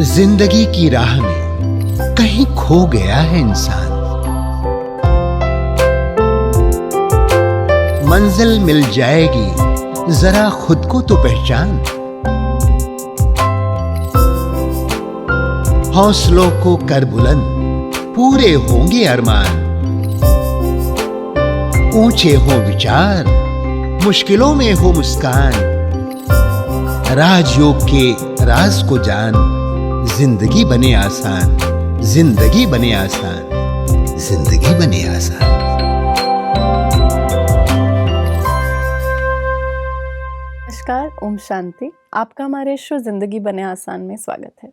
जिंदगी की राह में कहीं खो गया है इंसान। मंजिल मिल जाएगी, जरा खुद को तो पहचान। हौसलों को कर बुलंद, पूरे होंगे अरमान। ऊंचे हो विचार, मुश्किलों में हो मुस्कान। राजयोग के राज को जान, जिंदगी बने आसान, जिंदगी बने आसान, जिंदगी बने आसान। नमस्कार, ओम शांति। आपका हमारे शो जिंदगी बने आसान में स्वागत है।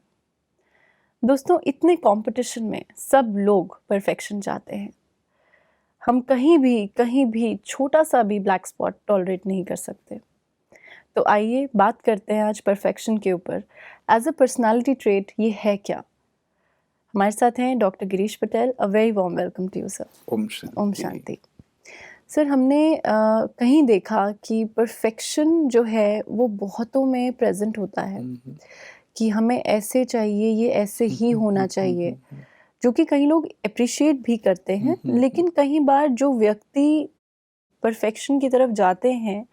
दोस्तों, इतने कंपटीशन में सब लोग परफेक्शन चाहते हैं। हम कहीं भी छोटा सा भी ब्लैक स्पॉट टॉलरेट नहीं कर सकते। तो आइए बात करते हैं आज परफेक्शन के ऊपर। एज अ पर्सनालिटी ट्रेट ये है क्या? हमारे साथ हैं doctor Girish Patel. A very warm welcome to you sir. ओम शांति। सर, हमने कहीं देखा कि परफेक्शन जो है वो बहुतों में प्रेजेंट होता है कि हमें ऐसे चाहिए, ये ऐसे ही होना चाहिए, जो कि कई लोग अप्रिशिएट भी करते हैं। लेकिन कई बार जो व्यक्ति परफेक्शन की तरफ जाते हैं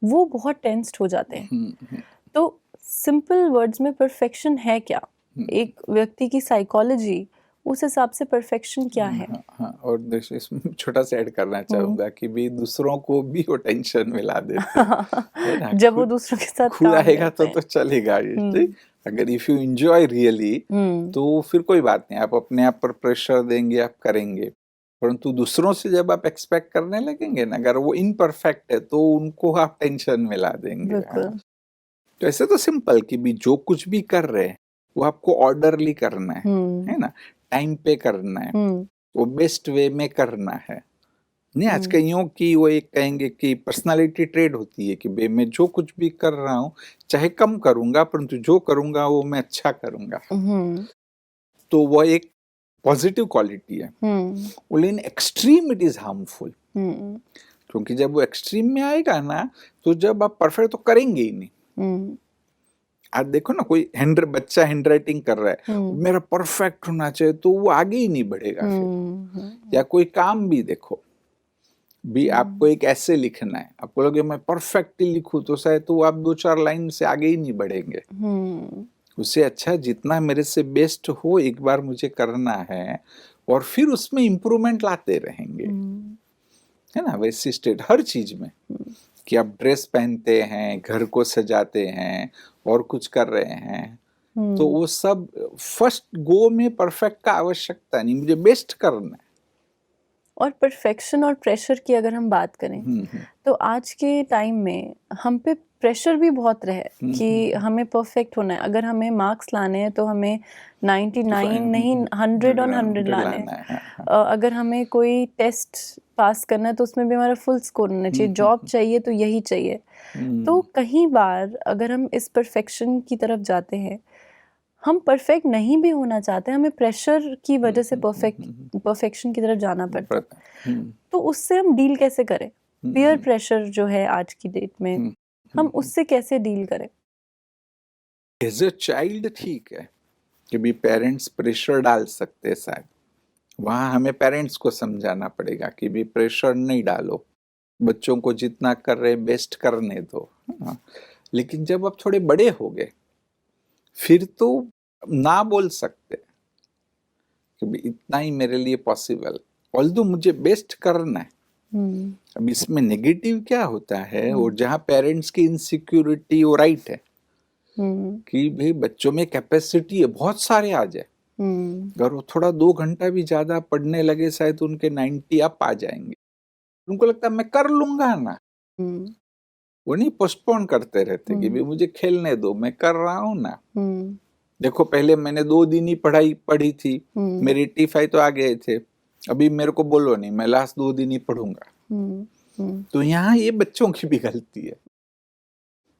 वो बहुत टेंस्ड हो जाते हैं। तो सिंपल वर्ड्स में परफेक्शन है क्या? एक व्यक्ति की साइकोलॉजी, उस हिसाब से परफेक्शन क्या है? हाँ, और देखिए इसमें छोटा सा ऐड करना चाहूंगा कि भी दूसरों को भी वो टेंशन में ला देते है ना। जब वो दूसरों के साथ खुद काम आएगा करते तो चलेगा ये। अगर इफ यू एंजॉय रियली तो फिर कोई बात नहीं, आप अपने आप पर प्रेशर देंगे, आप करेंगे। परंतु दूसरों से जब आप एक्सपेक्ट करने लगेंगे ना, अगर वो इनपरफेक्ट है तो उनको आप टेंशन में ला देंगे। तो ऐसे तो सिंपल कि भी जो कुछ भी कर रहे हैं वो आपको ऑर्डरली करना है ना, टाइम पे करना है, वो बेस्ट वे में करना है। नहीं, आज कईयों की वो एक कहेंगे कि पर्सनालिटी ट्रेड होती है कि बे मैं जो कुछ भी कर रहा हूँ चाहे कम करूंगा, परंतु जो करूंगा वो मैं अच्छा करूंगा। तो वो एक पॉजिटिव क्वालिटी है। लेकिन एक्सट्रीम इट इज हार्मफुल, क्योंकि जब वो एक्सट्रीम में आएगा ना तो जब आप परफेक्ट तो करेंगे ही नहीं। आज देखो ना, कोई बच्चा हैंड राइटिंग कर रहा है, मेरा परफेक्ट होना चाहिए, तो वो आगे ही नहीं बढ़ेगा फिर। या कोई काम भी देखो, भी आपको एक ऐसे लिखना है, आपको लगे मैं परफेक्टली लिखूं तो शायद तो आप 2-4 लाइन से आगे ही नहीं बढ़ेंगे। उससे अच्छा जितना मेरे से बेस्ट हो एक बार मुझे करना है और फिर उसमें इम्प्रूवमेंट लाते रहेंगे, है ना। वैसी स्टेट हर चीज में कि आप ड्रेस पहनते हैं, घर को सजाते हैं और कुछ कर रहे हैं, तो वो सब फर्स्ट गो में परफेक्ट का आवश्यकता नहीं, मुझे बेस्ट करना है। और परफेक्शन और प्रेशर की अगर हम बात करें तो आज के टाइम में हम पे प्रेशर भी बहुत रहे कि हमें परफेक्ट होना है। अगर हमें मार्क्स लाने हैं तो हमें 99 नहीं 100 ऑन 100 लाने हैं। अगर हमें कोई टेस्ट पास करना है तो उसमें भी हमारा फुल स्कोर होना चाहिए। जॉब चाहिए तो यही चाहिए। तो कई बार अगर हम इस परफेक्शन की तरफ जाते हैं, हम परफेक्ट नहीं भी होना चाहते, हमें प्रेशर की वजह से परफेक्शन की तरफ जाना पड़ता है। तो उससे हम डील कैसे करें? पीयर प्रेशर जो है आज की डेट में, हम उससे कैसे डील करें? एज अ चाइल्ड ठीक है कि भी पेरेंट्स प्रेशर डाल सकते हैं, शायद वहां हमें पेरेंट्स को समझाना पड़ेगा कि भी प्रेशर नहीं डालो, बच्चों को जितना कर रहे बेस्ट करने दो। लेकिन जब आप थोड़े बड़े हो गए फिर तो ना बोल सकते कि इतना ही मेरे लिए पॉसिबल, ऑल्दो मुझे बेस्ट करना है। अब इसमें नेगेटिव क्या होता है, और जहाँ पेरेंट्स की इनसिक्योरिटी वो राइट है कि भाई बच्चों में कैपेसिटी है, बहुत सारे आ जाए, अगर वो थोड़ा 2 घंटा भी ज्यादा पढ़ने लगे शायद उनके 90 अप आ जाएंगे। उनको लगता है मैं कर लूंगा ना, वो नहीं पोस्टपोन करते रहते कि भाई मुझे खेलने दो, मैं कर रहा हूँ ना। देखो पहले मैंने 2 दिन ही पढ़ी थी, मेरे 85 तो आ गए थे, अभी मेरे को बोलो नहीं, मैं लास्ट 2 दिन ही पढ़ूंगा। तो यहाँ ये बच्चों की भी गलती है।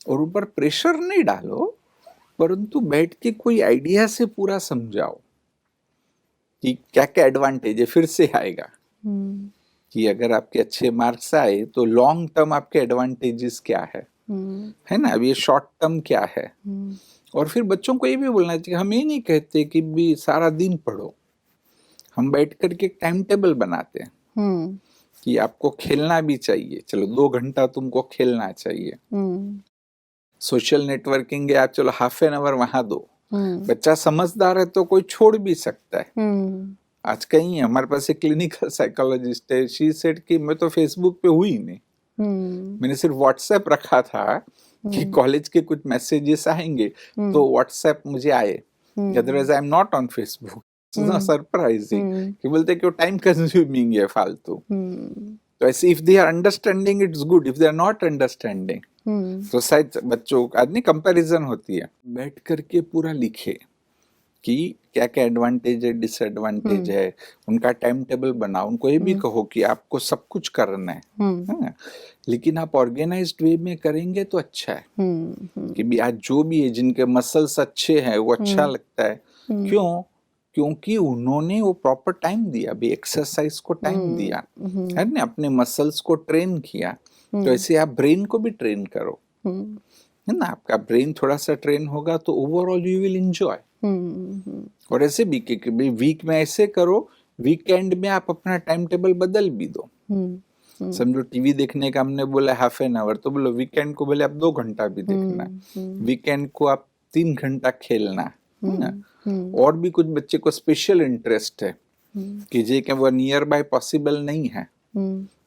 और ऊपर प्रेशर नहीं डालो, परंतु बैठ के कोई आइडिया से पूरा समझाओ कि क्या क्या एडवांटेज है। फिर से आएगा कि अगर आपके अच्छे मार्क्स आए तो लॉन्ग टर्म आपके एडवांटेजेस क्या है ना, अब ये शॉर्ट टर्म क्या है, और फिर बच्चों को ये भी बोलना चाहिए, हम ये नहीं कहते कि भी सारा दिन पढ़ो, हम बैठ करके एक टाइम टेबल बनाते हैं कि आपको खेलना भी चाहिए, चलो 2 घंटा तुमको खेलना चाहिए। सोशल नेटवर्किंग है, आप चलो हाफ एन आवर वहां दो। बच्चा समझदार है तो कोई छोड़ भी सकता है। आज कहीं हमारे पास एक क्लिनिकल साइकोलॉजिस्ट है, शी सेड कि मैं तो फेसबुक पे हुई नहीं, मैंने सिर्फ व्हाट्सएप रखा था कि कॉलेज के कुछ मैसेजेस आएंगे तो व्हाट्सएप मुझे आए, otherwise I am not on Facebook. Surprising कि बोलते कि वो टाइम कंज्यूमिंग है फालतू। तो ऐसे if they are understanding it's good, if they are not understanding तो शायद बच्चों का आदमी कंपैरिजन होती है। बैठ करके पूरा लिखे कि क्या क्या एडवांटेज है, डिसएडवांटेज है, उनका टाइम टेबल बनाओ। उनको ये भी कहो कि आपको सब कुछ करना है, लेकिन आप ऑर्गेनाइज्ड वे में करेंगे तो अच्छा है। कि भी आज जो भी है जिनके मसल्स अच्छे हैं वो अच्छा लगता है, क्यों? क्योंकि उन्होंने वो प्रॉपर टाइम दिया, भी एक्सरसाइज को टाइम दिया है ना, अपने मसल्स को ट्रेन किया। तो ऐसे आप ब्रेन को भी ट्रेन करो, है ना, आपका ब्रेन थोड़ा सा ट्रेन होगा तो ओवरऑल यू विल एंजॉय। और ऐसे भी कि वीक में ऐसे करो, वीकेंड में आप अपना टाइम टेबल बदल भी दो। समझो टीवी देखने का हमने बोला हाफ एन आवर, तो बोलो वीकेंड को बोले आप 2 घंटा भी देखना, वीकेंड को आप 3 घंटा खेलना, है ना। और भी कुछ बच्चे को स्पेशल इंटरेस्ट है कि जे कि वो नियर बाय पॉसिबल नहीं है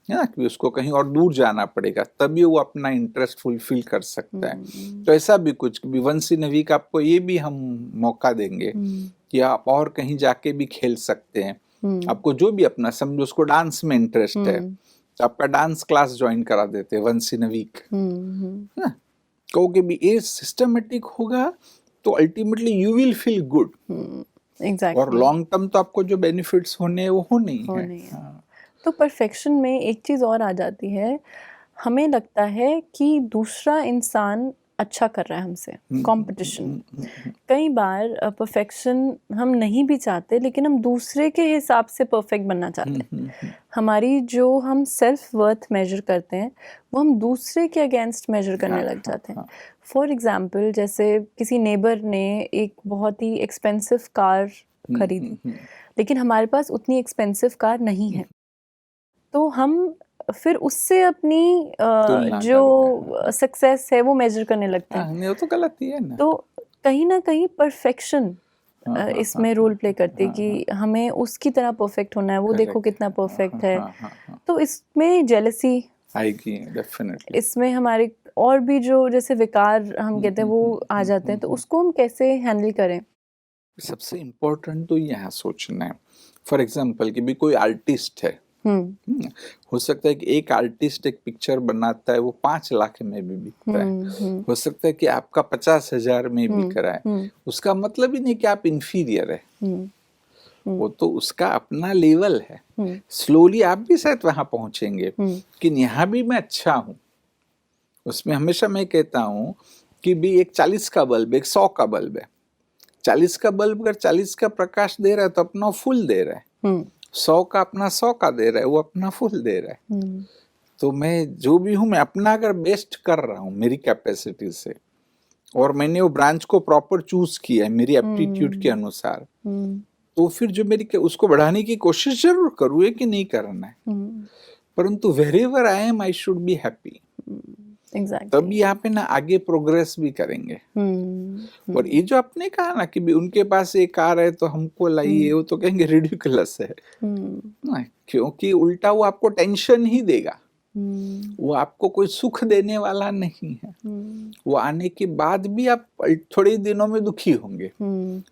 ना, कि उसको कहीं और दूर जाना पड़ेगा, तभी वो अपना इंटरेस्ट फुलफिल कर सकता है। तो ऐसा भी कुछ भी वंस इन अ वीक आपको ये भी हम मौका देंगे कि आप और कहीं जाके भी खेल सकते हैं। आपको जो भी अपना समझो, उसको डांस में इंटरेस्ट है तो आपका डांस क्लास ज्वाइन करा देते हैं वंस इन अ वीक, ना। कहोगे भी ये सिस्टमेटिक होगा तो ultimately you will feel good. Exactly. और लॉन्ग टर्म तो आपको जो बेनिफिट्स होने हैं वो होने ही हैं। हाँ। तो परफेक्शन में एक चीज़ और आ जाती है, हमें लगता है कि दूसरा इंसान अच्छा कर रहा है हमसे, कंपटीशन। कई बार परफेक्शन हम नहीं भी चाहते, लेकिन हम दूसरे के हिसाब से परफेक्ट बनना चाहते हैं। हमारी जो हम सेल्फ वर्थ मेजर करते हैं वो हम दूसरे के अगेंस्ट मेजर करने लग जाते हैं। फॉर एग्जाम्पल, जैसे किसी नेबर ने एक बहुत ही एक्सपेंसिव कार खरीदी, लेकिन हमारे पास उतनी एक्सपेंसिव कार नहीं है, तो हम फिर उससे अपनी जो सक्सेस है वो मेजर करने लगते हैं। नहीं, वो तो गलत ही है ना। तो कहीं ना कहीं परफेक्शन इसमें रोल प्ले करती है कि हमें उसकी तरह परफेक्ट होना है, वो देखो कितना परफेक्ट है। तो इसमें जेलसी आएगी डेफिनेटली। इसमें हमारे और भी जो जैसे विकार हम कहते हैं वो आ जाते हैं, तो उसको हम कैसे हैंडल करें? सबसे इम्पोर्टेंट तो यहाँ सोचना है। फॉर एग्जाम्पल कि भी कोई आर्टिस्ट है, हो सकता है कि एक आर्टिस्ट एक पिक्चर बनाता है वो 5 लाख में भी बिकता है, हो सकता है कि आपका 50,000 में बिक रहा है। उसका मतलब ही नहीं कि आप इंफीरियर है, वो तो उसका अपना लेवल है। स्लोली आप भी शायद वहां पहुंचेंगे कि यहाँ भी मैं अच्छा हूँ। उसमें हमेशा मैं कहता हूँ कि भी एक 40 का बल्ब एक 100 का बल्ब है। 40 का बल्ब अगर 40 का प्रकाश दे रहा है तो अपना फुल दे रहा है, 100 का अपना 100 का दे रहा है, वो अपना फुल दे रहा है। तो मैं जो भी हूँ मैं अपना अगर बेस्ट कर रहा हूँ मेरी कैपेसिटी से, और मैंने वो ब्रांच को प्रॉपर चूज किया है मेरी एप्टीट्यूड के अनुसार, तो फिर जो मेरी उसको बढ़ाने की कोशिश जरूर करूँ, कि नहीं करना है, परंतु wherever I am I should be happy. तभी यहाँ पे ना आगे प्रोग्रेस भी करेंगे। और ये जो आपने कहा ना कि उनके पास एक कार है तो हमको लाइए, वो तो कहेंगे रिडिकुलस है ना, क्योंकि उल्टा वो आपको टेंशन ही देगा, वो आपको कोई सुख देने वाला नहीं है। वो आने के बाद भी आप थोड़े दिनों में दुखी होंगे,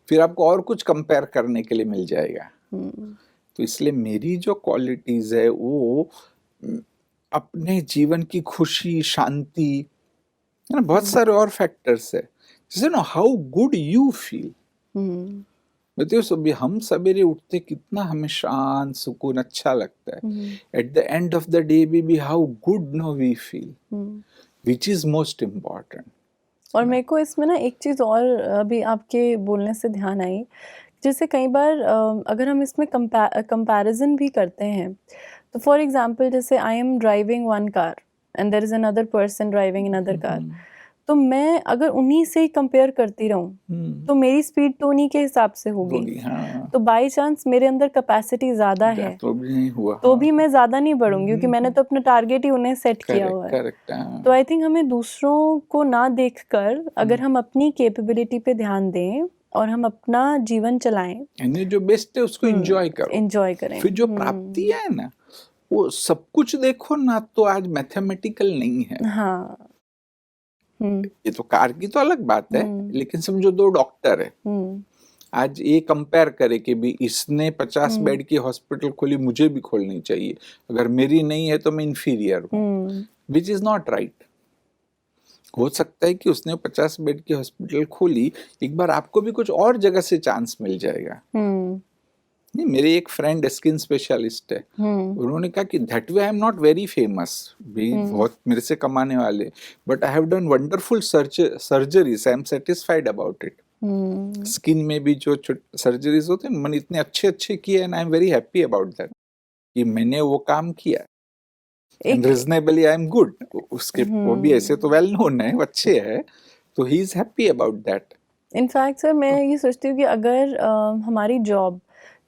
फिर आपको और कुछ कंपेयर करने के लिए मिल जाएगा। तो इसलिए मेरी जो क्वालिटीज है वो अपने जीवन की खुशी, शांति, है ना, बहुत सारे और फैक्टर्स है, जैसे ना हाउ गुड यू फील। बताइए सभी, हम सवेरे उठते कितना हमें शांत, सुकून, अच्छा लगता है। At the end of the day baby how good no we feel, which is most important. और मेरे को इसमें ना एक चीज़ और अभी आपके बोलने से ध्यान आई, जैसे कई बार अगर हम इसमें कंपैरिजन भी करते हैं, तो फॉर एग्जांपल जैसे I am driving one car and there is another person driving another car, तो मैं अगर उन्हीं से ही कंपेयर करती रहूं तो मेरी स्पीड तो उन्हीं के हिसाब से होगी। होगी, हाँ। तो बाई चांस मेरे अंदर कैपेसिटी ज्यादा है तो भी नहीं हुआ, तो हाँ। भी मैं ज्यादा नहीं बढ़ूंगी क्योंकि मैंने तो अपना टारगेट ही उन्हें सेट किया हुआ है। करेक्ट, हाँ। तो आई थिंक हमें दूसरों को ना देखकर अगर हम अपनी कैपेबिलिटी पे ध्यान दें और हम अपना जीवन चलाएं, यानी जो बेस्ट है उसको एंजॉय करो, एंजॉय करें। फिर जो प्राप्ति है ना वो सब कुछ देखो ना, तो आज मैथमेटिकल नहीं है। हाँ। ये तो कार की तो अलग बात है, लेकिन समझो दो डॉक्टर है, आज ये कंपेयर करे कि भी इसने 50 बेड की हॉस्पिटल खोली, मुझे भी खोलनी चाहिए, अगर मेरी नहीं है तो मैं इंफीरियर हूँ, विच इज नॉट राइट। हो सकता है कि उसने 50 बेड की हॉस्पिटल खोली, एक बार आपको भी कुछ और जगह से चांस मिल जाएगा। नहीं, मेरे एक फ्रेंड स्किन स्पेशलिस्ट है, उन्होंने कहा कि that way I am not very famous, भी बहुत मेरे से कमाने वाले, but I have done wonderful surgeries, I am satisfied about it. Skin में भी जो सर्जरीज होते हैं मैंने इतने अच्छे अच्छे किए and I am very happy about that कि मैंने वो काम किया and reasonably I am good. उसके वो भी ऐसे तो वेल नोन है, अच्छे है, तो he is happy about that. In fact sir मैं ये सोचती हूँ कि अगर हमारी जॉब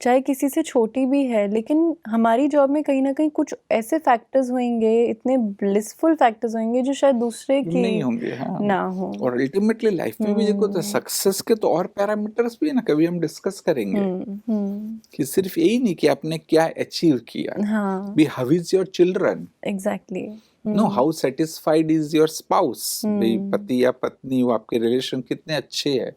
चाहे किसी से छोटी भी है, लेकिन हमारी जॉब में कहीं ना कहीं कुछ ऐसे फैक्टर्स होंगे, इतने ब्लिसफुल फैक्टर्स होंगे जो शायद दूसरे के नहीं होंगे, हाँ। ना हो। और अल्टीमेटली लाइफ में भी देखो तो सक्सेस के तो और पैरामीटर्स भी है ना, कभी हम डिस्कस करेंगे कि सिर्फ यही नहीं कि आपने क्या अचीव किया, हाँ। भी how is your children, exactly, know how satisfied is your spouse, भाई पति या पत्नी वो आपके रिलेशन कितने अच्छे है,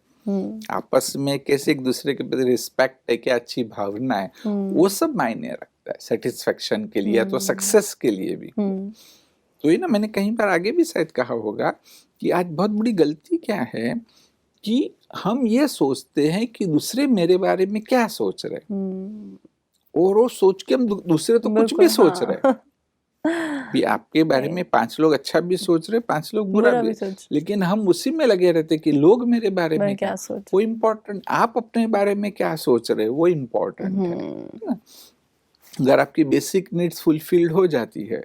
आपस में कैसे एक दूसरे के प्रति रिस्पेक्ट है, क्या अच्छी भावना है, वो सब मायने रखता है सेटिस्फेक्शन के लिए या तो सक्सेस के लिए भी। तो ये ना मैंने कहीं पर आगे भी शायद कहा होगा कि आज बहुत बड़ी गलती क्या है कि हम ये सोचते हैं कि दूसरे मेरे बारे में क्या सोच रहे, और वो सोच के हम दूसरे तो कुछ भी सोच रहे भी, आपके बारे में 5 लोग अच्छा भी सोच रहे, 5 लोग बुरा भी, लेकिन हम उसी में लगे रहते कि लोग मेरे बारे में क्या सोच, वो इम्पोर्टेंट, आप अपने बारे में क्या सोच रहे वो इम्पोर्टेंट है। अगर आपकी बेसिक नीड्स फुलफिल्ड हो जाती है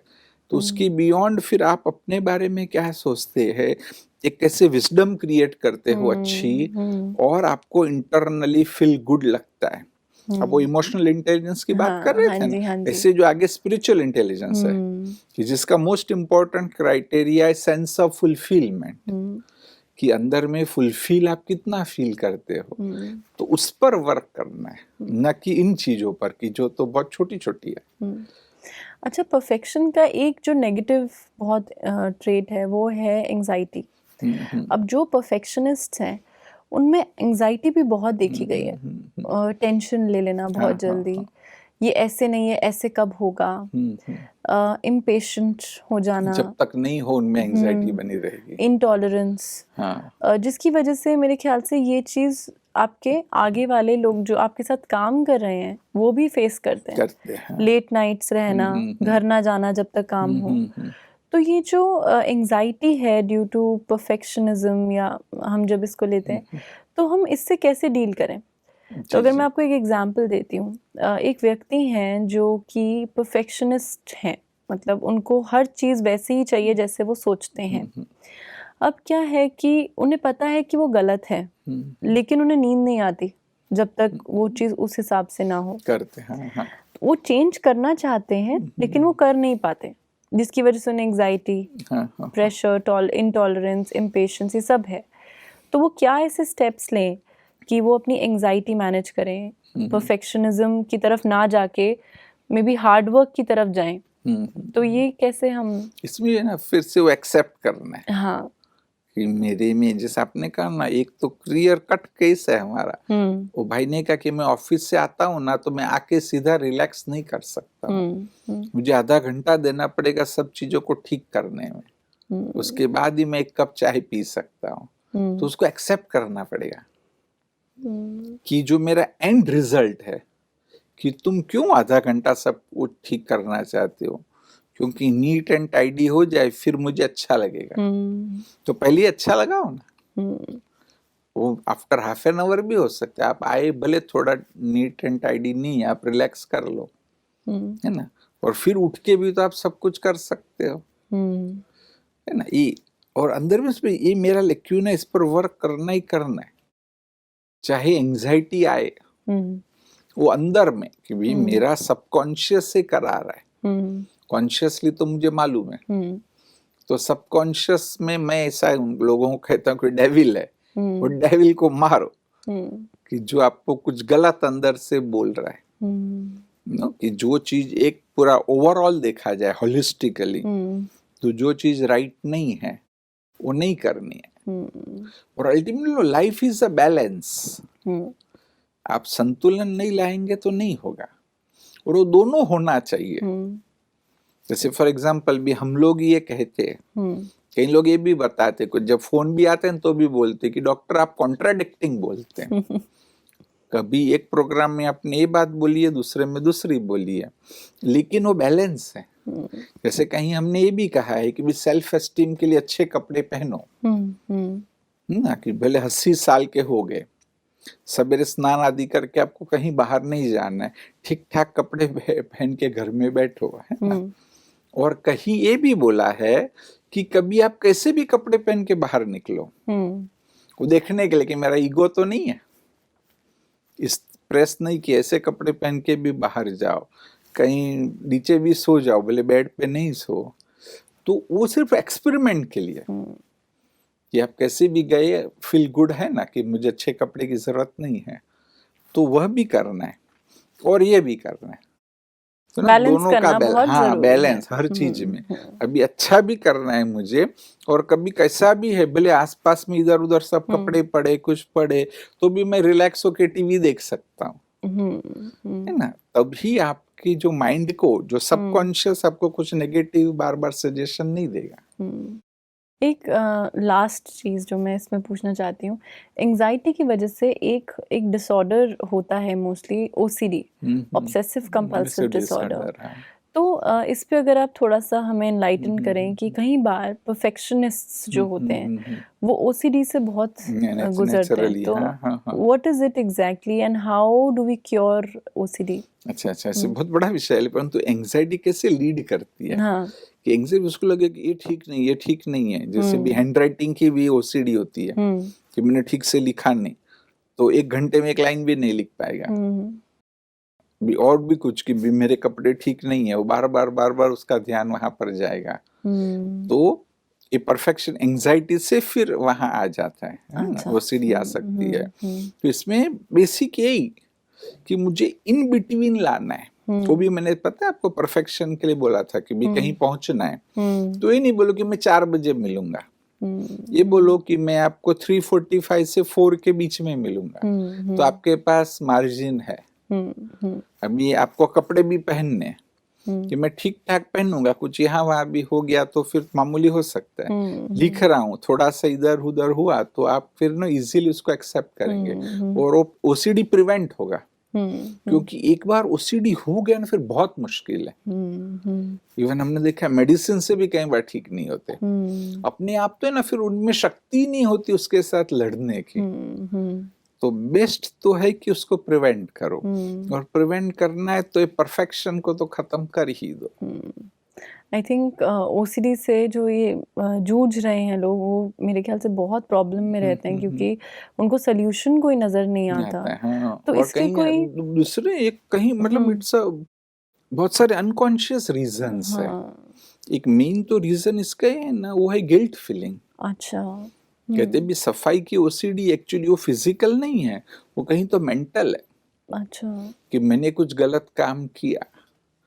तो उसकी बियॉन्ड फिर आप अपने बारे में क्या सोचते हैं, एक कैसे विजडम क्रिएट करते हो अच्छी, और आपको इंटरनली फील गुड लगता है। अब वो इमोशनल इंटेलिजेंस की बात कर रहे थे ना, ऐसे जो आगे स्पिरिचुअल इंटेलिजेंस है कि जिसका मोस्ट इम्पोर्टेंट क्राइटेरिया है सेंस ऑफ फुलफिलमेंट, कि अंदर में फुलफिल आप कितना फील करते हो, तो उस पर वर्क करना है, न कि इन चीजों पर कि जो तो बहुत छोटी छोटी है। अच्छा, परफेक्शन का एक जो नेगेटिव बहुत ट्रेट है वो है एंजाइटी। अब जो परफेक्शनिस्ट हैं उनमें एंजाइटी भी बहुत देखी गई है, टेंशन ले लेना बहुत जल्दी, ये ऐसे नहीं है, ऐसे कब होगा, इम्पेशेंट हो जाना, जब तक नहीं हो उनमें एंजाइटी बनी रहेगी, इंटॉलरेंस, जिसकी वजह से मेरे ख्याल से ये चीज़ आपके आगे वाले लोग जो आपके साथ काम कर रहे हैं वो भी फेस करते हैं। लेट नाइट्स रहना, घर ना जाना जब तक काम हो। तो ये जो एंजाइटी है ड्यू टू परफेक्शनिज्म, या हम जब इसको लेते हैं तो हम इससे कैसे डील करें? तो अगर मैं आपको एक एग्जांपल देती हूँ, एक व्यक्ति हैं जो कि परफेक्शनिस्ट हैं, मतलब उनको हर चीज़ वैसे ही चाहिए जैसे वो सोचते हैं। अब क्या है कि उन्हें पता है कि वो गलत है, लेकिन उन्हें नींद नहीं आती जब तक वो चीज़ उस हिसाब से ना हो। करते हैं, हाँ। वो चेंज करना चाहते हैं लेकिन वो कर नहीं पाते, जिसकी वजह से उन्हें एंजाइटी, प्रेशर, इंटॉलरेंस, इम्पेशेंस, ये सब है। तो वो क्या ऐसे स्टेप्स लें कि वो अपनी एंजाइटी मैनेज करें, परफेक्शनिज्म की तरफ ना जाके मे बी हार्ड वर्क की तरफ जाएं? तो ये कैसे हम इसमें ना फिर से वो एक्सेप्ट करना है, हाँ, कि मेरे में जैसे आपने कहा ना, एक तो क्लियर कट केस है हमारा। वो भाई ने कहा कि मैं ऑफिस से आता हूँ ना तो मैं आके सीधा रिलैक्स नहीं कर सकता, मुझे आधा घंटा देना पड़ेगा सब चीजों को ठीक करने में, उसके बाद ही मैं एक कप चाय पी सकता हूँ। तो उसको एक्सेप्ट करना पड़ेगा कि जो मेरा एंड रिजल्ट है, कि तुम क्यों आधा घंटा सब कुछ ठीक करना चाहते हो, क्योंकि नीट एंड टाइडी हो जाए फिर मुझे अच्छा लगेगा। तो पहले अच्छा लगाओ ना, वो आफ्टर हाफ एन आवर भी हो सकता है, आप आए भले थोड़ा नीट एंड टाइडी नहीं, आप रिलैक्स कर लो, है ना, और फिर उठ के भी तो आप सब कुछ कर सकते हो, है ना। ये और अंदर में ये मेरा लेक्यून है, इस पर वर्क करना ही करना है, चाहे एंजाइटी आए वो अंदर में कि भाई मेरा सबकॉन्शियस से करा रहा है, कॉन्शियसली तो मुझे मालूम है, तो सबकॉन्शियस में मैं ऐसा उन लोगों को कहता हूँ कि डेविल है, वो डेविल को मारो कि जो आपको कुछ गलत अंदर से बोल रहा है, नो कि जो चीज एक पूरा ओवरऑल देखा जाए होलिस्टिकली, तो जो चीज राइट नहीं है वो नहीं करनी है। और ultimately life is a balance, आप संतुलन नहीं लाएंगे तो नहीं होगा, और वो दोनों होना चाहिए। जैसे फॉर एग्जाम्पल भी हम लोग ये कहते हैं, कई लोग ये भी बताते, कुछ जब फोन भी आते हैं तो भी बोलते कि डॉक्टर आप कॉन्ट्राडिक्टिंग बोलते हैं, कभी एक प्रोग्राम में आपने ये बात बोली है, दूसरे में दूसरी बोली है, लेकिन वो बैलेंस है। जैसे कहीं हमने ये भी कहा है कि भी सेल्फ एस्टीम के लिए अच्छे कपड़े पहनो, ना कि भले 80 साल के हो गए, सवेरे स्नान आदि करके आपको कहीं बाहर नहीं जाना है, ठीक ठाक कपड़े पहन के घर में बैठो, है ना। और कहीं ये भी बोला है कि कभी आप कैसे भी कपड़े पहन के बाहर निकलो, वो देखने के लिए कि मेरा ईगो तो नहीं है, इस प्रेस नहीं कि ऐसे कपड़े पहन के भी बाहर जाओ, कहीं नीचे भी सो जाओ, भले बेड पे नहीं सो, तो वो सिर्फ एक्सपेरिमेंट के लिए कि आप कैसे भी गए फील गुड है ना, कि मुझे अच्छे कपड़े की जरूरत नहीं है, तो वह भी करना है और ये भी करना है, तो ना दोनों का बैलेंस हर चीज में। अभी अच्छा भी करना है मुझे, और कभी कैसा भी है, भले आसपास में इधर उधर सब कपड़े पड़े कुछ पड़े, तो भी मैं रिलैक्स होके टीवी देख सकता हूँ, है ना। तभी आपकी जो माइंड को, जो सबकॉन्शियस आपको कुछ नेगेटिव बार बार सजेशन नहीं देगा। एक लास्ट चीज़ जो मैं इसमें पूछना चाहती हूँ, एंजाइटी की वजह से एक डिसऑर्डर होता है mostly OCD, obsessive compulsive disorder. तो इस पे अगर आप थोड़ा सा हमें एनलाइटन करें कि कई बार परफेक्शनिस्ट्स जो होते हैं वो ओसीडी से बहुत गुजरते हैं, तो what is it exactly and how do we cure OCD? अच्छा, ऐसे बहुत बड़ा विषय है, परंतु एंजाइटी कैसे लीड करती है, कि एंजाइटी उसको लगे कि ये ठीक नहीं है। जैसे भी हैंड राइटिंग की भी ओसीडी होती है कि मैंने ठीक से लिखा नहीं, तो 1 घंटे में 1 लाइन भी नहीं लिख पाएगा। भी और भी कुछ कि भी मेरे कपड़े ठीक नहीं है, वो बार बार उसका ध्यान वहां पर जाएगा, तो ये परफेक्शन एंजाइटी से फिर वहां आ जाता है, अच्छा। ओसीडी आ सकती है। तो इसमें बेसिक यही कि मुझे इन बिटवीन लाना है, वो भी मैंने पता है आपको परफेक्शन के लिए बोला था कि भी कहीं पहुंचना है, तो ये नहीं बोलो कि मैं 4 बजे मिलूंगा, ये बोलो कि मैं आपको 3:45 से 4 के बीच में मिलूंगा, तो आपके पास मार्जिन है। अभी आपको कपड़े भी पहनने कि मैं ठीक ठाक पहनूंगा, कुछ यहाँ वहां भी हो गया तो फिर मामूली हो सकता है, लिख रहा हूँ थोड़ा सा इधर उधर हुआ तो आप फिर ना इजीली उसको एक्सेप्ट करेंगे, और वो ओसीडी प्रिवेंट होगा। क्योंकि एक बार ओसीडी हो गया ना फिर बहुत मुश्किल है। इवन हमने देखा मेडिसिन से भी कई बार ठीक नहीं होते, अपने आप तो है ना, फिर उनमें शक्ति नहीं होती उसके साथ लड़ने की। तो बेस्ट तो है कि उसको प्रिवेंट करो, और प्रिवेंट करना है तो ये परफेक्शन को तो खत्म कर ही दो। आई थिंक ओसीडी से जो ये जूझ रहे हैं लोग, वो मेरे ख्याल से बहुत प्रॉब्लम में रहते हैं, क्योंकि उनको सोल्यूशन कोई नजर नहीं आता। हाँ। तो इसके कोई दूसरे एक कहीं मतलब इट्स बहुत सारे अनकॉन्शियस रीजंस है। एक मेन तो रीजन इसका है ना, वो है गिल्ट फीलिंग। अच्छा, कहते भी सफाई की ओसीडी एक्चुअली वो फिजिकल नहीं है, वो कहीं तो मेंटल है। अच्छा, कि मैंने कुछ गलत काम किया,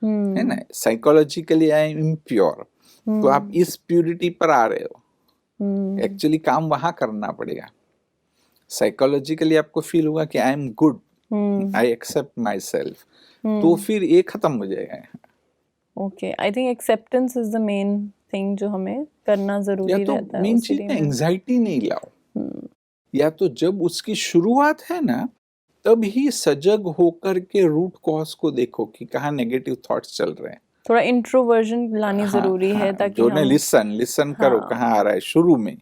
है ना, साइकोलॉजिकली आई एम इम्प्योर, तो आप इस प्यूरिटी पर आ रहे हो, एक्चुअली काम वहां करना पड़ेगा। साइकोलॉजिकली आपको फील होगा कि I am good, I accept myself, तो फिर ये खत्म हो जाएगा। Okay, I think acceptance is the main thing जो हमें करना जरूरी रहता है। या तो मेन चीज एंजाइटी नहीं लाओ, या तो जब उसकी शुरुआत है ना तब ही सजग होकर के रूट कॉज को देखो कि कहाँ नेगेटिव थॉट्स चल रहे हैं। थोड़ा इंट्रोवर्जन लानी जरूरी है, ताकि जो लिसन करो कहाँ आ रहा है शुरू में,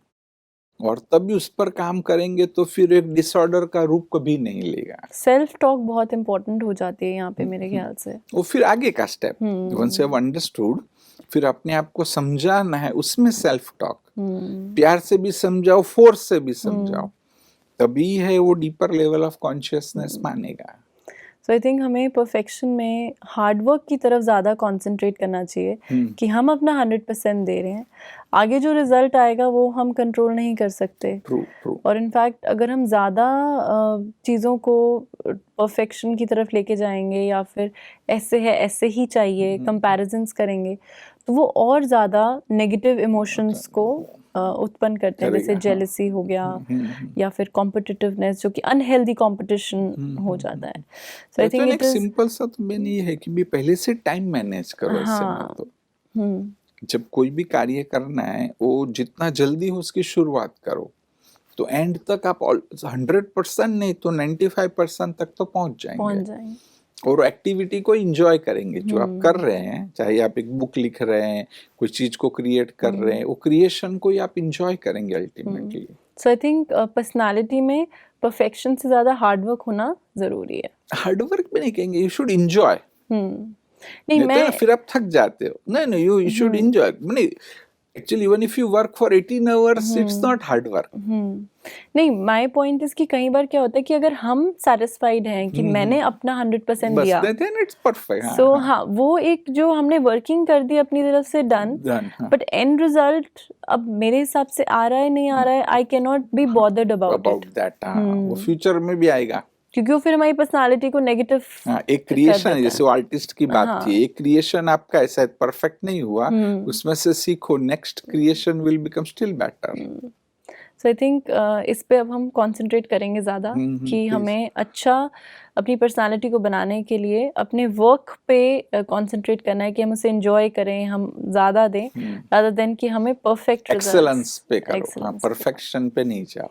और तब भी उस पर काम करेंगे तो फिर एक डिसऑर्डर का रूप कभी नहीं लेगा। सेल्फ टॉक बहुत इंपॉर्टेंट हो जाती है यहाँ पे मेरे ख्याल से। वो फिर आगे का step, once you have understood फिर अपने आप को समझाना है, उसमें सेल्फ टॉक, प्यार से भी समझाओ, फोर्स से भी समझाओ, तभी है वो डीपर लेवल ऑफ कॉन्शियसनेस मानेगा। सो आई थिंक हमें परफेक्शन में हार्डवर्क की तरफ ज़्यादा कंसंट्रेट करना चाहिए कि हम अपना 100% दे रहे हैं, आगे जो रिजल्ट आएगा वो हम कंट्रोल नहीं कर सकते। ट्रू। और इनफैक्ट अगर हम ज़्यादा चीज़ों को परफेक्शन की तरफ लेके जाएंगे या फिर ऐसे है ऐसे ही चाहिए कंपैरिजन्स करेंगे, तो वो और ज़्यादा नेगेटिव इमोशंस को उत्पन्न करते हैं, जैसे जेलसी हो गया या फिर कॉम्पिटिटिवनेस, जो कि अनहेल्दी कंपटीशन हो जाता है। सो आई थिंक एक सिंपल सा तो मैंने ये है कि भी पहले से टाइम मैनेज करो। हाँ, तो जब कोई भी कार्य करना है वो जितना जल्दी हो उसकी शुरुआत करो, तो एंड तक आप 100% नहीं तो 95% तक तो पहुंच जाएंगे। और एक्टिविटी को एंजॉय करेंगे जो आप कर रहे हैं, चाहे आप एक बुक लिख रहे हैं, कोई चीज को क्रिएट कर रहे हैं, वो क्रिएशन को ही आप एंजॉय करेंगे ultimately. So I think personality में परफेक्शन से ज्यादा हार्डवर्क होना जरूरी है। हार्डवर्क भी नहीं कहेंगे, यू शुड एंजॉय। नहीं, मैं फिर आप थक जाते हो। नहीं, यू शुड एंजॉय। नहीं, actually even if you work for 18 hours it's not hard work. नहीं, माय पॉइंट इज कि कई बार क्या होता है कि अगर हम सेटिस्फाइड हैं कि मैंने अपना 100% दिया, देन इट्स परफेक्ट। सो हाँ, वो एक जो हमने वर्किंग कर दी अपनी तरफ से डन, बट एंड रिजल्ट अब मेरे हिसाब से आ रहा है नहीं आ रहा है, I can not be bothered about that. वो फ्यूचर में भी आएगा, क्योंकि वो फिर हमारी पर्सनालिटी को नेगेटिव। एक क्रिएशन, जैसे वो आर्टिस्ट की बात थी, एक क्रिएशन आपका ऐसा परफेक्ट नहीं हुआ, उसमें से सीखो, next creation will become still better. So I think इस पे अब हम कंसंट्रेट करेंगे ज़्यादा कि हमें अच्छा अपनी पर्सनालिटी को बनाने के लिए अपने वर्क पे कंसंट्रेट करना है, कि हम उसे एंजॉय करें, हम ज़्यादा दें, रादर देन कि हमें परफेक्ट एक्सेलेंस पे करो, परफेक्शन पे नहीं जाओ।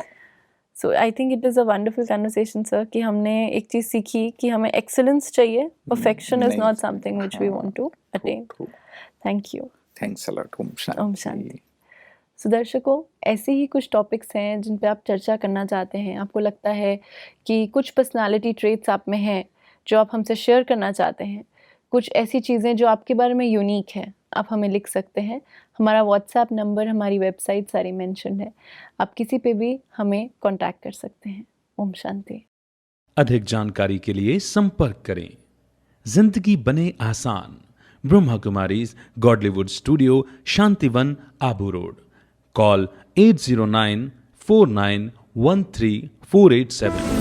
So I think it is a wonderful conversation sir, कि हमने एक चीज़ सीखी कि हमें एक्सेलेंस चाहिए, perfection is not something which we want to attain. Thank you. Thanks a lot. Om Shanti. So दर्शकों, ऐसे ही कुछ टॉपिक्स हैं जिन पे आप चर्चा करना चाहते हैं, आपको लगता है कि कुछ पर्सनालिटी ट्रेट्स आप में हैं जो आप हमसे शेयर करना चाहते हैं, कुछ ऐसी चीज़ें जो आपके बारे में यूनिक है, आप हमें लिख सकते हैं। हमारा व्हाट्सएप नंबर, हमारी वेबसाइट सारी मेंशन है, आप किसी पे भी हमें कांटेक्ट कर सकते हैं। ओम शांति। अधिक जानकारी के लिए संपर्क करें। जिंदगी बने आसान, Brahma Kumaris Godlywood studio, Shantivan, Abu road. Call 80949134887।